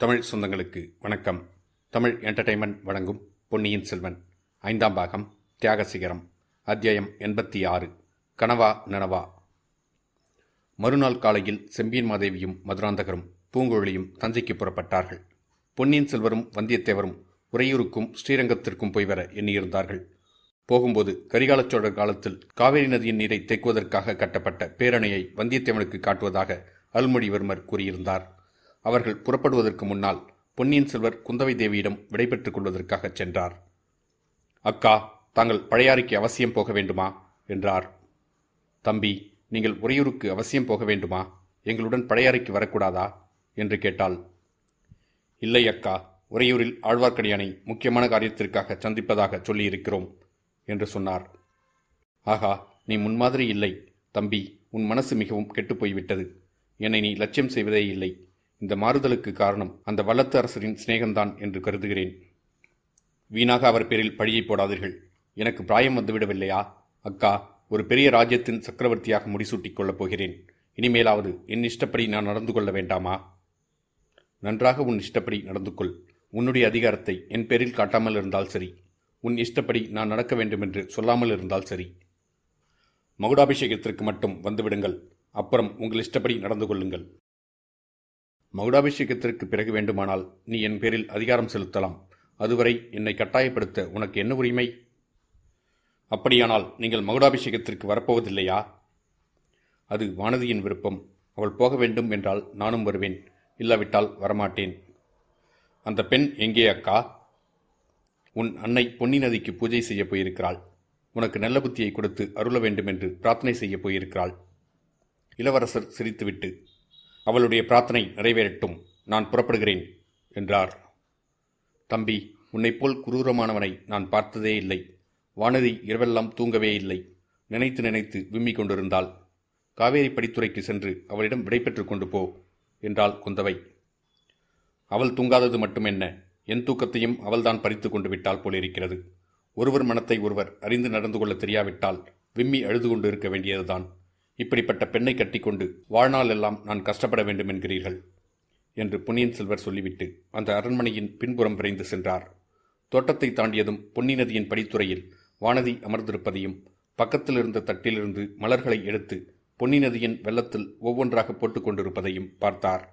தமிழ் சொந்தங்களுக்கு வணக்கம். தமிழ் என்டர்டெயின்மெண்ட் வழங்கும் பொன்னியின் செல்வன் 5ஆம் பாகம் தியாக சிகரம், அத்தியாயம் 86 கனவா நனவா. மறுநாள் காலையில் செம்பியன் மாதேவியும் மதுராந்தகரும் பூங்குழலியும் தஞ்சைக்கு புறப்பட்டார்கள். பொன்னியின் செல்வரும் வந்தியத்தேவரும் உறையூருக்கும் ஸ்ரீரங்கத்திற்கும் போய் வர எண்ணியிருந்தார்கள். போகும்போது கரிகால சோழர் காலத்தில் காவேரி நதியின் நீரை தேக்குவதற்காக கட்டப்பட்ட பேரணையை வந்தியத்தேவனுக்கு காட்டுவதாக அருள்மொழிவர்மர் கூறியிருந்தார். அவர்கள் புறப்படுவதற்கு முன்னால் பொன்னியின் செல்வர் குந்தவை தேவியிடம் விடைபெற்றுக் கொள்வதற்காக சென்றார். அக்கா, தாங்கள் பழையாறைக்கு அவசியம் போக வேண்டுமா என்றார். தம்பி, நீங்கள் உறையூருக்கு அவசியம் போக வேண்டுமா? எங்களுடன் பழையாறைக்கு வரக்கூடாதா என்று கேட்டாள். இல்லை அக்கா, உறையூரில் ஆழ்வார்க்கடியானை முக்கியமான காரியத்திற்காக சந்திப்பதாக சொல்லியிருக்கிறோம் என்று சொன்னார். ஆகா, நீ முன்மாதிரி இல்லை தம்பி. உன் மனசு மிகவும் கெட்டுப்போய்விட்டது. என்னை நீ லட்சியம் செய்வதே இல்லை. இந்த மாறுதலுக்கு காரணம் அந்த வல்லத்து அரசரின் சிநேகம்தான் என்று கருதுகிறேன். வீணாக அவர் பேரில் பழியை போடாதீர்கள். எனக்கு பிராயம் வந்துவிடவில்லையா அக்கா? ஒரு பெரிய ராஜ்யத்தின் சக்கரவர்த்தியாக முடிசூட்டிக் கொள்ளப் போகிறேன். இனிமேலாவது என் இஷ்டப்படி நான் நடந்து கொள்ள வேண்டாமா? நன்றாக உன் இஷ்டப்படி நடந்து கொள். உன்னுடைய அதிகாரத்தை என் பேரில் காட்டாமல் இருந்தால் சரி. உன் இஷ்டப்படி நான் நடக்க வேண்டுமென்று சொல்லாமல் இருந்தால் சரி. மகுடாபிஷேகத்திற்கு மட்டும் வந்துவிடுங்கள். அப்புறம் உங்கள் இஷ்டப்படி நடந்து கொள்ளுங்கள். மகுடாபிஷேகத்திற்கு பிறகு வேண்டுமானால் நீ என் பேரில் அதிகாரம் செலுத்தலாம். அதுவரை என்னை கட்டாயப்படுத்த உனக்கு என்ன உரிமை? அப்படியானால் நீங்கள் மகுடாபிஷேகத்திற்கு வரப்போவதில்லையா? அது வானதியின் விருப்பம். அவள் போக வேண்டும் என்றால் நானும் வருவேன். இல்லாவிட்டால் வரமாட்டேன். அந்த பெண் எங்கே அக்கா? உன் அன்னை பொன்னி நதிக்கு பூஜை செய்ய போயிருக்கிறாள். உனக்கு நல்ல புத்தியை கொடுத்து அருள வேண்டுமென்று பிரார்த்தனை செய்ய போயிருக்கிறாள். இளவரசர் சிரித்துவிட்டு, அவளுடைய பிரார்த்தனை நிறைவேறட்டும், நான் புறப்படுகிறேன் என்றார். தம்பி, உன்னைப்போல் குரூரமானவனை நான் பார்த்ததே இல்லை. வானதி இரவெல்லாம் தூங்கவே இல்லை. நினைத்து நினைத்து விம்மிக் கொண்டிருந்தாள். காவேரி படித்துறைக்கு சென்று அவளிடம் விடைபெற்று கொண்டு போ என்றாள் குந்தவை. அவள் தூங்காதது மட்டுமென்ன, என் தூக்கத்தையும் அவள்தான் பறித்து கொண்டு விட்டாள் போலிருக்கிறது. ஒருவர் மனத்தை ஒருவர் அறிந்து நடந்து கொள்ள தெரியாவிட்டால் விம்மி அழுது கொண்டு இருக்க வேண்டியதுதான். இப்படிப்பட்ட பெண்ணை கட்டிக்கொண்டு வாழ்நாள் எல்லாம் நான் கஷ்டப்பட வேண்டும் என்கிறீர்கள் என்று பொன்னியின் செல்வர் சொல்லிவிட்டு அந்த அரண்மனையின் பின்புறம் விரைந்து சென்றார். தோட்டத்தை தாண்டியதும் பொன்னி நதியின் படித்துறையில் வானதி அமர்ந்திருப்பதையும் பக்கத்தில் இருந்த தட்டிலிருந்து மலர்களை எடுத்து பொன்னி நதியின் வெள்ளத்தில் ஒவ்வொன்றாக போட்டுக்கொண்டிருப்பதையும் பார்த்தார்.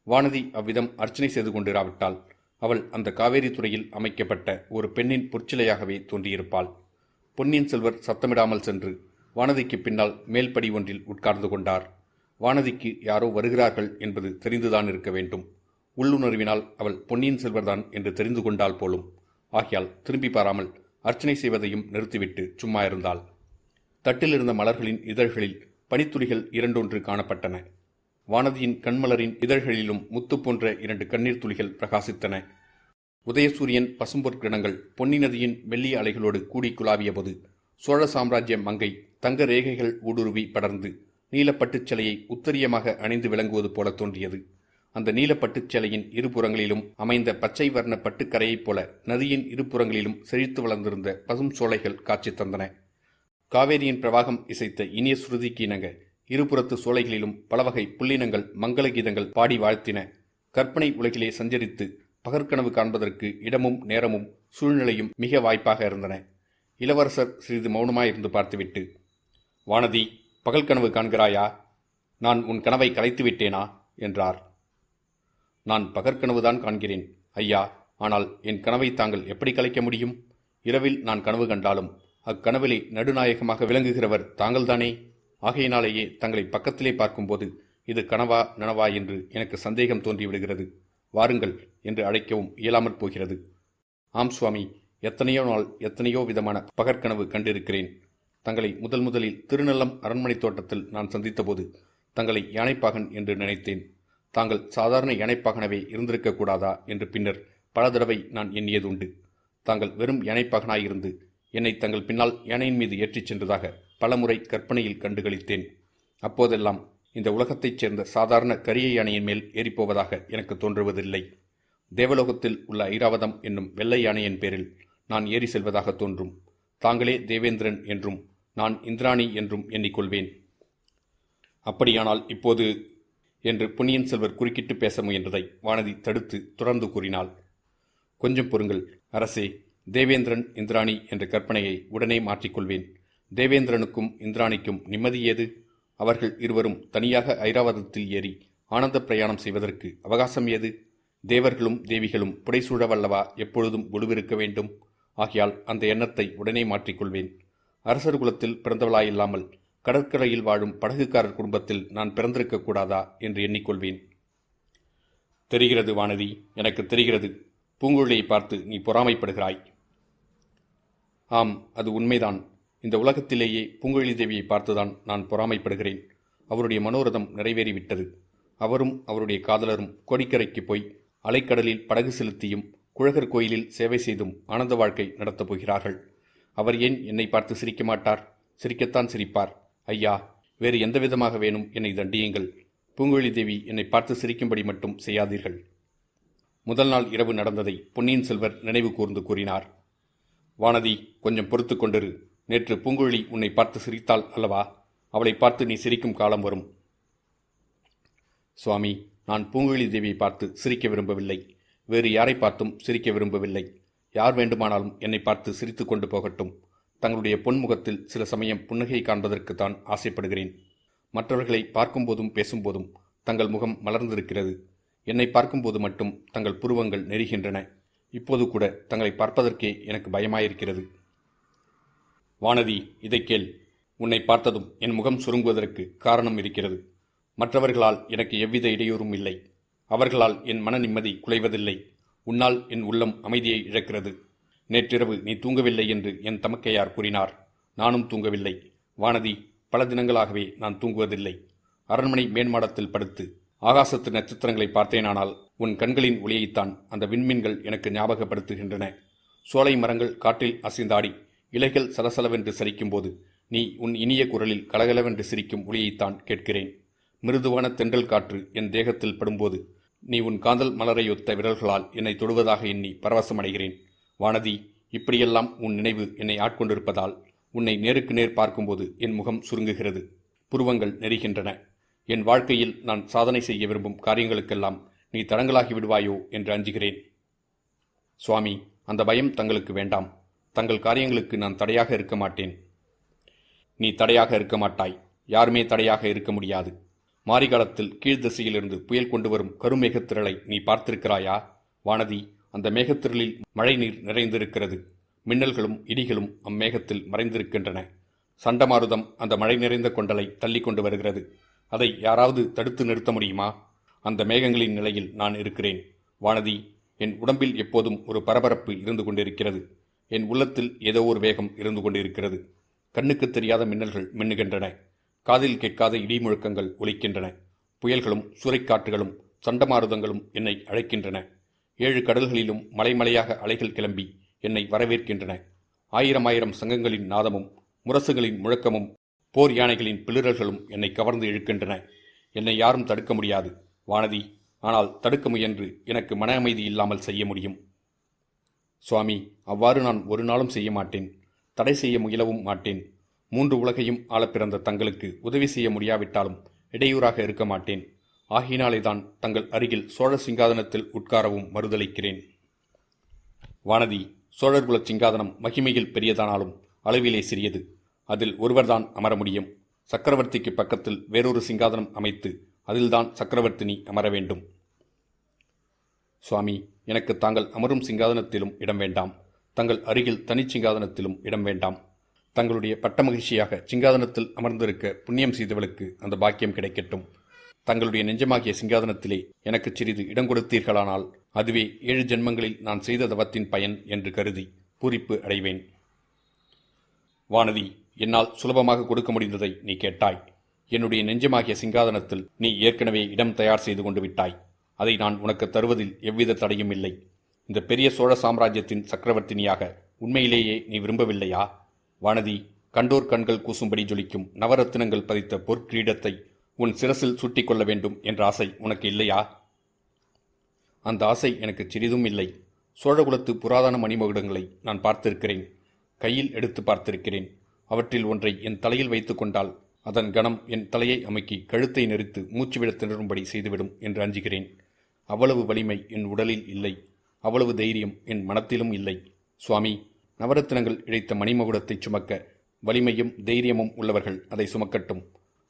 வானதி அவ்விதம் அர்ச்சனை செய்து கொண்டிராவிட்டால் அவள் அந்த காவேரி துறையில் அமைக்கப்பட்ட ஒரு பெண்ணின் பொற்சிலையாகவே தோன்றியிருப்பாள். பொன்னியின் செல்வர் சத்தமிடாமல் சென்று வானதிக்கு பின்னால் மேல்படி ஒன்றில் உட்கார்ந்து கொண்டார். வானதிக்கு யாரோ வருகிறார்கள் என்பது தெரிந்துதான் இருக்க வேண்டும். உள்ளுணர்வினால் அவள் பொன்னியின் செல்வர்தான் என்று தெரிந்து கொண்டாள் போலும். ஆகையால் திரும்பி பாராமல் அர்ச்சனை செய்வதையும் நிறுத்திவிட்டு சும்மா இருந்தாள். தட்டில் இருந்த மலர்களின் இதழ்களில் பனித்துளிகள் இரண்டொன்று காணப்பட்டன. வானதியின் கண்மலரின் இதழ்களிலும் முத்து போன்ற 2 கண்ணீர் துளிகள் பிரகாசித்தன. உதயசூரியன் பசும்பொற் கிரணங்கள் பொன்னி நதியின் மெல்லிய அலைகளோடு கூடி குலாவிய போது சோழ சாம்ராஜ்ய மங்கை தங்க ரேகைகள் ஊடுருவி படர்ந்து நீலப்பட்டுச் சேலையை உத்தரியமாக அணிந்து விளங்குவது போல தோன்றியது. அந்த நீலப்பட்டுச் சேலையின் இருபுறங்களிலும் அமைந்த பச்சை வர்ண பட்டுக்கரையைப் போல நதியின் இருபுறங்களிலும் செழித்து வளர்ந்திருந்த பசும் சோலைகள் காட்சி தந்தன. காவேரியின் பிரவாகம் இசைத்த இனிய சுருதிக்கு இணங்க இருபுறத்து சோலைகளிலும் பலவகை புள்ளினங்கள் மங்கள கீதங்கள் பாடி வாழ்த்தின. கற்பனை உலகிலே சஞ்சரித்து பகற்கனவு காண்பதற்கு இடமும் நேரமும் சூழ்நிலையும் மிக வாய்ப்பாக இருந்தன. இளவரசர் சிறிது மௌனமாயிருந்து பார்த்துவிட்டு, வானதி, பகல் கனவு காண்கிறாயா? நான் உன் கனவை கலைத்து விட்டேனா என்றார். நான் பகற்கனவுதான் காண்கிறேன் ஐயா. ஆனால் என் கனவை தாங்கள் எப்படி கலைக்க முடியும்? இரவில் நான் கனவு கண்டாலும் அக்கனவிலே நடுநாயகமாக விளங்குகிறவர் தாங்கள்தானே. ஆகையினாலேயே தங்களை பக்கத்திலே பார்க்கும்போது இது கனவா நனவா என்று எனக்கு சந்தேகம் தோன்றிவிடுகிறது. வாருங்கள் என்று அழைக்கவும் இயலாமற் போகிறது. ஆம் சுவாமி, எத்தனையோ நாள் எத்தனையோ விதமான பகற்கனவு கண்டிருக்கிறேன். தங்களை முதலில் திருநெல்லம் அரண்மனை தோட்டத்தில் நான் சந்தித்தபோது தங்களை யானைப்பாகன் என்று நினைத்தேன். தாங்கள் சாதாரண யானைப்பாகனவே இருந்திருக்கக்கூடாதா என்று பின்னர் பல தடவை நான் எண்ணியதுண்டு. தாங்கள் வெறும் யானைப்பாகனாயிருந்து என்னை தங்கள் பின்னால் யானையின் மீது ஏற்றிச் சென்றதாக பலமுறை கற்பனையில் கண்டுகளித்தேன். அப்போதெல்லாம் இந்த உலகத்தைச் சேர்ந்த சாதாரண கரிய யானையின் மேல் ஏறிப்போவதாக எனக்கு தோன்றுவதில்லை. தேவலோகத்தில் உள்ள ஐராவதம் என்னும் வெள்ளை யானையின் பேரில் நான் ஏறி செல்வதாக தோன்றும். தாங்களே தேவேந்திரன் என்றும் நான் இந்திராணி என்றும் எண்ணிக்கொள்வேன். அப்படியானால் இப்போது என்று பொன்னியின் செல்வர் குறுக்கிட்டு பேச முயன்றதை வானதி தடுத்து தொடர்ந்து கூறினாள். கொஞ்சம் பொறுங்கள் அரசே. தேவேந்திரன் இந்திராணி என்ற கற்பனையை உடனே மாற்றிக்கொள்வேன். தேவேந்திரனுக்கும் இந்திராணிக்கும் நிம்மதி ஏது? அவர்கள் இருவரும் தனியாக ஐராவதத்தில் ஏறி ஆனந்த பிரயாணம் செய்வதற்கு அவகாசம் ஏது? தேவர்களும் தேவிகளும் புடைசூழவல்லவா எப்பொழுதும் குழுவிருக்க வேண்டும். ஆகையால் அந்த எண்ணத்தை உடனே மாற்றிக்கொள்வேன். அரசர் குலத்தில் பிறந்தவளாயில்லாமல் கடற்கரையில் வாழும் படகுக்காரர் குடும்பத்தில் நான் பிறந்திருக்க கூடாதா என்று எண்ணிக்கொள்வேன். தெரிகிறது வானதி, எனக்கு தெரிகிறது. பூங்குழலியை பார்த்து நீ பொறாமைப்படுகிறாய். ஆம், அது உண்மைதான். இந்த உலகத்திலேயே பூங்குழலி தேவியை பார்த்துதான் நான் பொறாமைப்படுகிறேன். அவருடைய மனோரதம் நிறைவேறிவிட்டது. அவரும் அவருடைய காதலரும் கோடிக்கரைக்கு போய் அலைக்கடலில் படகு செலுத்தியும் குழகர் கோயிலில் சேவை செய்தும் ஆனந்த வாழ்க்கை நடத்தப் போகிறார்கள். அவர் ஏன் என்னை பார்த்து சிரிக்க மாட்டார்? சிரிக்கத்தான் சிரிப்பார். ஐயா, வேறு எந்த விதமாக வேணும் என்னை தண்டியுங்கள். பூங்குழலி தேவி என்னை பார்த்து சிரிக்கும்படி மட்டும் செய்யாதீர்கள். முதல் நாள் இரவு நடந்ததை பொன்னியின் செல்வர் நினைவு கூர்ந்து கூறினார். வானதி, கொஞ்சம் பொறுத்து கொண்டிரு. நேற்று பூங்குழலி உன்னை பார்த்து சிரித்தாள் அல்லவா? அவளை பார்த்து நீ சிரிக்கும் காலம் வரும். சுவாமி, நான் பூங்குழலி தேவியை பார்த்து சிரிக்க விரும்பவில்லை. வேறு யாரை பார்த்தும் சிரிக்க விரும்பவில்லை. யார் வேண்டுமானாலும் என்னை பார்த்து சிரித்து கொண்டு போகட்டும். தங்களுடைய பொன்முகத்தில் சில சமயம் புன்னகை காண்பதற்குத்தான் ஆசைப்படுகிறேன். மற்றவர்களை பார்க்கும்போதும் பேசும்போதும் தங்கள் முகம் மலர்ந்திருக்கிறது. என்னை பார்க்கும்போது மட்டும் தங்கள் புருவங்கள் நெரிகின்றன. இப்போது கூட தங்களை பார்ப்பதற்கே எனக்கு பயமாயிருக்கிறது. வானதி, இதை கேள். உன்னை பார்த்ததும் என் முகம் சுருங்குவதற்கு காரணம் இருக்கிறது. மற்றவர்களால் எனக்கு எவ்வித இடையூறும் இல்லை. அவர்களால் என் மன நிம்மதி குலைவதில்லை. உன்னால் என் உள்ளம் அமைதியை இழக்கிறது. நேற்றிரவு நீ தூங்கவில்லை என்று என் தமக்கையார் கூறினார். நானும் தூங்கவில்லை. வானதி, பல தினங்களாகவே நான் தூங்குவதில்லை. அரண்மனை மேன்மாடத்தில் படுத்து ஆகாசத்து நட்சத்திரங்களை பார்த்தேனானால் உன் கண்களின் ஒளியைத்தான் அந்த விண்மீன்கள் எனக்கு ஞாபகப்படுத்துகின்றன. சோலை மரங்கள் காற்றில் அசைந்தாடி இலைகள் சலசலவென்று சிரிக்கும்போது நீ உன் இனிய குரலில் கலகலவென்று சிரிக்கும் ஒளியைத்தான் கேட்கிறேன். மிருதுவான தென்றல் காற்று என் தேகத்தில் படும்போது நீ உன் காதல் மலரையொத்த விரல்களால் என்னை தொடுவதாக எண்ணி பரவசமடைகிறேன். வானதி, இப்படியெல்லாம் உன் நினைவு என்னை ஆட்கொண்டிருப்பதால் உன்னை நேருக்கு நேர் பார்க்கும்போது என் முகம் சுருங்குகிறது, புருவங்கள் நெரிகின்றன. என் வாழ்க்கையில் நான் சாதனை செய்ய விரும்பும் காரியங்களுக்கெல்லாம் நீ தடங்களாகி விடுவாயோ என்று அஞ்சுகிறேன். சுவாமி, அந்த பயம் தங்களுக்கு வேண்டாம். தங்கள் காரியங்களுக்கு நான் தடையாக இருக்க மாட்டேன். நீ தடையாக இருக்க மாட்டாய். யாருமே தடையாக இருக்க முடியாது. மாரிகாலத்தில் கீழ்திசையிலிருந்து புயல் கொண்டு வரும் கருமேகத்திரளை நீ பார்த்திருக்கிறாயா? வானதி, அந்த மேகத்திரளில் மழை நீர் நிறைந்திருக்கிறது. மின்னல்களும் இடிகளும் அம்மேகத்தில் மறைந்திருக்கின்றன. சண்டமாருதம் அந்த மழை நிறைந்த கொண்டலை தள்ளி கொண்டு வருகிறது. அதை யாராவது தடுத்து நிறுத்த முடியுமா? அந்த மேகங்களின் நிலையில் நான் இருக்கிறேன். வானதி, என் உடம்பில் எப்போதும் ஒரு பரபரப்பு இருந்து கொண்டிருக்கிறது. என் உள்ளத்தில் ஏதோ ஒரு வேகம் இருந்து கொண்டிருக்கிறது. கண்ணுக்கு தெரியாத மின்னல்கள் மின்னுகின்றன. காதில் கேட்காத இடி முழக்கங்கள் ஒலிக்கின்றன. புயல்களும் சூறைக்காற்றுகளும் சண்டமாருதங்களும் என்னை அழைக்கின்றன. 7 கடல்களிலும் மலைமலையாக அலைகள் கிளம்பி என்னை வரவேற்கின்றன. ஆயிரம் சங்கங்களின் நாதமும் முரசுகளின் முழக்கமும் போர் யானைகளின் பிளிரல்களும் என்னை கவர்ந்து இழுக்கின்றன. என்னை யாரும் தடுக்க முடியாது வானதி. ஆனால் தடுக்க முயன்று எனக்கு மன அமைதி இல்லாமல் செய்ய முடியும். சுவாமி, அவ்வாறு நான் ஒரு நாளும் செய்ய மாட்டேன். தடை செய்ய முயலவும் மாட்டேன். 3 உலகையும் ஆளப் பிறந்த தங்களுக்கு உதவி செய்ய முடியாவிட்டாலும் இடையூறாக இருக்க மாட்டேன். ஆகினாலேதான் தங்கள் அருகில் சோழ சிங்காதனத்தில் உட்காரவும் மறுதளிக்கிறேன். வானதி, சோழர்குல சிங்காதனம் மகிமையில் பெரியதானாலும் அளவிலே சிறியது. அதில் ஒருவர்தான் அமர முடியும். சக்கரவர்த்திக்கு பக்கத்தில் வேறொரு சிங்காதனம் அமைத்து அதில்தான் சக்கரவர்த்தினி அமர வேண்டும். சுவாமி, எனக்கு தாங்கள் அமரும் சிங்காதனத்திலும் இடம் வேண்டாம். தங்கள் அருகில் தனிச்சிங்காதனத்திலும் இடம் வேண்டாம். தங்களுடைய பட்ட மகிழ்ச்சியாக சிங்காதனத்தில் அமர்ந்திருக்க புண்ணியம் செய்தவளுக்கு அந்த பாக்கியம் கிடைக்கட்டும். தங்களுடைய நெஞ்சமாகிய சிங்காதனத்திலே எனக்கு சிறிது இடம் கொடுத்தீர்களானால் அதுவே 7 ஜென்மங்களில் நான் செய்த தவத்தின் பயன் என்று கருதி பூரிப்பு அடைவேன். வானதி, என்னால் சுலபமாக கொடுக்க முடிந்ததை நீ கேட்டாய். என்னுடைய நெஞ்சமாகிய சிங்காதனத்தில் நீ ஏற்கனவே இடம் தயார் செய்து கொண்டு விட்டாய். அதை நான் உனக்கு தருவதில் எவ்வித தடையும் இல்லை. இந்த பெரிய சோழ சாம்ராஜ்யத்தின் சக்கரவர்த்தினியாக உண்மையிலேயே நீ விரும்பவில்லையா? வானதி, கண்டோர் கண்கள் கூசும்படி ஜொலிக்கும் நவரத்தினங்கள் பதித்த பொற்கிரீடத்தை உன் சிரசில் சுட்டி கொள்ள வேண்டும் என்ற ஆசை உனக்கு இல்லையா? அந்த ஆசை எனக்கு சிறிதும் இல்லை. சோழகுலத்து புராதன மணிமகுடங்களை நான் பார்த்திருக்கிறேன். கையில் எடுத்து பார்த்திருக்கிறேன். அவற்றில் ஒன்றை என் தலையில் வைத்து கொண்டால் அதன் கணம் என் தலையை அமுக்கி கழுத்தை நெரித்து மூச்சு விட திணறும்படி செய்துவிடும் என்று அஞ்சுகிறேன். அவ்வளவு வலிமை என் உடலில் இல்லை. அவ்வளவு தைரியம் என் மனத்திலும் இல்லை. சுவாமி, நவரத்தினங்கள் இழைத்த மணிமகுடத்தை சுமக்க வலிமையும் தைரியமும் உள்ளவர்கள் அதை சுமக்கட்டும்.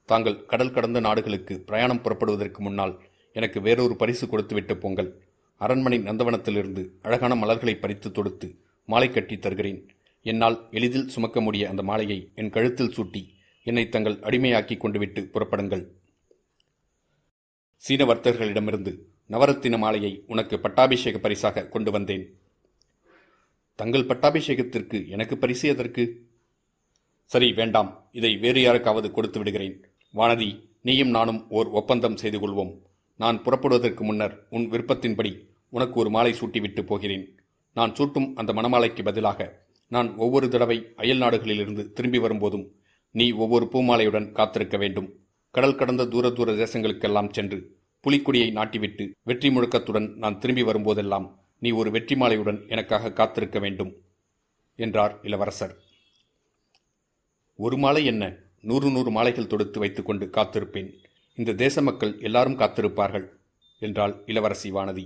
தாங்கள் கடல் கடந்த நாடுகளுக்கு பிரயாணம் புறப்படுவதற்கு முன்னால் எனக்கு வேறொரு பரிசு கொடுத்துவிட்டு போங்கள். அரண்மனை நந்தவனத்திலிருந்து அழகான மலர்களை பறித்து தொடுத்து மாலை கட்டி தருகிறேன். என்னால் எளிதில் சுமக்க முடிய அந்த மாலையை என் கழுத்தில் சூட்டி என்னை தங்கள் அடிமையாக்கி கொண்டு விட்டு புறப்படுங்கள். சீன வர்த்தகர்களிடமிருந்து நவரத்தின மாலையை உனக்கு பட்டாபிஷேக பரிசாக கொண்டு வந்தேன். தங்கள் பட்டாபிஷேகத்திற்கு எனக்கு பரிசு எதற்கு? சரி, வேண்டாம். இதை வேறு யாருக்காவது கொடுத்து விடுகிறேன். வானதி, நீயும் நானும் ஓர் ஒப்பந்தம் செய்து கொள்வோம். நான் புறப்படுவதற்கு முன்னர் உன் விருப்பத்தின்படி உனக்கு ஒரு மாலை சூட்டிவிட்டு போகிறேன். நான் சூட்டும் அந்த மணமாலைக்கு பதிலாக நான் ஒவ்வொரு தடவை அயல் நாடுகளிலிருந்து திரும்பி வரும்போதும் நீ ஒவ்வொரு பூமாலையுடன் காத்திருக்க வேண்டும். கடல் கடந்த தூர தூர தேசங்களுக்கெல்லாம் சென்று புலிக்கொடியை நாட்டிவிட்டு வெற்றி முழக்கத்துடன் நான் திரும்பி வரும்போதெல்லாம் நீ ஒரு வெற்றி மாலையுடன் எனக்காக காத்திருக்க வேண்டும் என்றார் இளவரசர். ஒரு மாலை என்ன, 100 மாலைகள் தொடுத்து வைத்துக்கொண்டு காத்திருப்பேன். இந்த தேச மக்கள் எல்லாரும் காத்திருப்பார்கள் என்றாள் இளவரசி வானதி.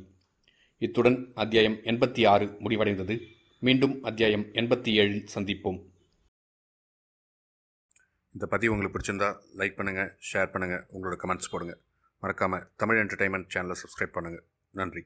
இத்துடன் அத்தியாயம் 86 முடிவடைந்தது. மீண்டும் அத்தியாயம் 87 சந்திப்போம். இந்த பதிவு உங்களுக்கு பிடிச்சிருந்தா லைக் பண்ணுங்கள், ஷேர் பண்ணுங்கள், உங்களோட கமெண்ட்ஸ் போடுங்க. மறக்காமல் தமிழ் என்டர்டைன்மெண்ட் சேனலை சப்ஸ்கிரைப் பண்ணுங்கள். நன்றி.